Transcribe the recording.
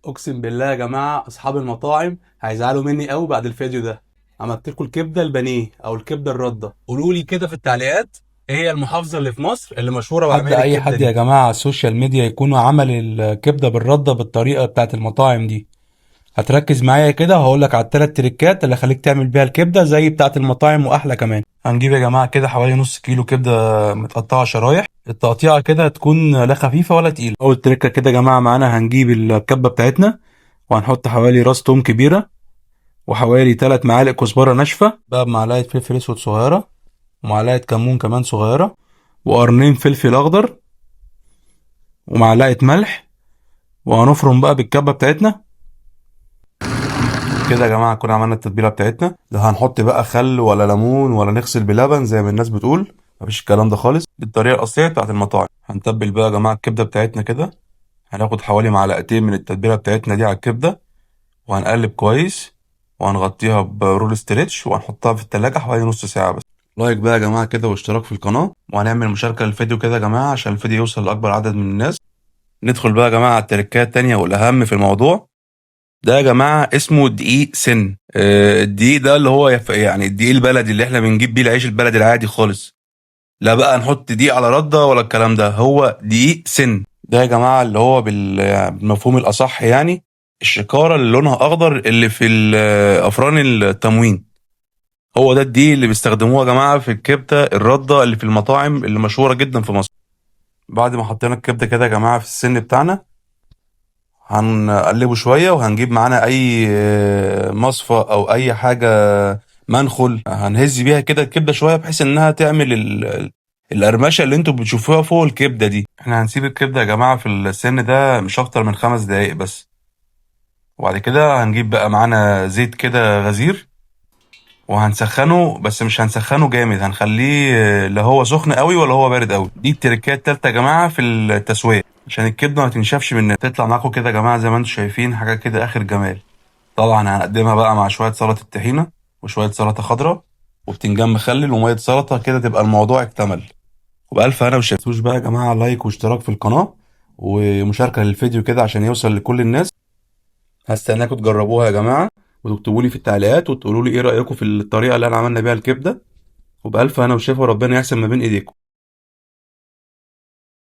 اقسم بالله يا جماعه اصحاب المطاعم هيزعلوا مني قوي بعد الفيديو ده. عملت لكم الكبده البانيه او الكبده الرده. قولوا لي كده في التعليقات ايه هي المحافظه اللي في مصر اللي مشهوره حد بعمايل اي الكبده حد يا دي. جماعه على السوشيال ميديا يكون عمل الكبده بالرده بالطريقه بتاعت المطاعم دي. هتركز معايا كده وهقول لك على الثلاث تريكات اللي خليك تعمل بيها الكبده زي بتاعت المطاعم واحلى كمان. هنجيب يا جماعه كده حوالي نص كيلو كبده متقطعه شرايح. التقطيعه كده تكون لا خفيفه ولا تقيله. اول تريكه كده يا جماعه معانا هنجيب الكبه بتاعتنا وهنحط حوالي راس توم كبيره وحوالي 3 معالق كزبره ناشفه بقى بمعلقه فلفل اسود صغيره ومعلقه كمون كمان صغيره وقرنين فلفل اخضر ومعلقه ملح. وهنفرم بقى بالكبه بتاعتنا كده يا جماعه. كنا عملنا التتبيله بتاعتنا. لا هنحط بقى خل ولا ليمون ولا نغسل بلبن زي ما الناس بتقول. مفيش الكلام ده خالص، دي الطريقه الاصليه بتاعت المطاعم. هنتبل بقى يا جماعه الكبده بتاعتنا كده. هناخد حوالي معلقتين من التتبيله بتاعتنا دي على الكبده وهنقلب كويس وهنغطيها برول ستريتش وهنحطها في التلاجة حوالي نص ساعه بس. لايك بقى يا جماعه كده واشتراك في القناه وهنعمل مشاركه للفيديو كده يا جماعه عشان الفيديو يوصل لاكبر عدد من الناس. ندخل بقى يا جماعه على التركات التانية والاهم في الموضوع ده يا جماعة. اسمه دقيق سن. الدقيق ده اللي هو يعني الدقيق البلدي اللي احنا بنجيب بيه العيش البلدي العادي خالص. لا بقى نحط دقيق على ردة ولا الكلام ده، هو دقيق سن ده يا جماعة اللي هو بالمفهوم الأصح يعني الشكارة اللي لونها أخضر اللي في أفران التموين. هو ده الدقيق اللي بيستخدموه يا جماعة في الكبدة الردة اللي في المطاعم اللي مشهورة جدا في مصر. بعد ما حطينا الكبدة كده يا جماعة في السن بتاعنا هنقلبه شوية وهنجيب معانا أي مصفى أو أي حاجة منخل هنهز بيها كده الكبدة شوية بحيث إنها تعمل القرمشة اللي انتوا بتشوفوها فوق الكبدة دي. احنا هنسيب الكبدة يا جماعة في السن ده مش أكتر من 5 دقايق بس. وبعد كده هنجيب بقى معانا زيت كده غزير وهنسخنه بس مش هنسخنه جامد، هنخليه لا هو سخن قوي ولا هو بارد قوي. دي التركات التالتة يا جماعة في التسوية عشان الكبدة ما تنشفش مننا تطلع معاكم كده يا جماعة زي ما انتم شايفين حاجة كده آخر جمال. طبعا هنقدمها بقى مع شوية سلطة الطحينة وشوية سلطة خضراء وبتنجان مخلل ومية سلطة كده تبقى الموضوع اكتمل. وبألف هنا وشفا. متنسوش بقى يا جماعة لايك واشتراك في القناة ومشاركة للفيديو كده عشان يوصل لكل الناس. هستناكم تجربوها يا جماعة وتكتبوا لي في التعليقات وتقولوا لي ايه رأيكم في الطريقة اللي انا عملنا بيها الكبدة. وبألف هنا وشفا وربنا يحسن ما بين ايديكم.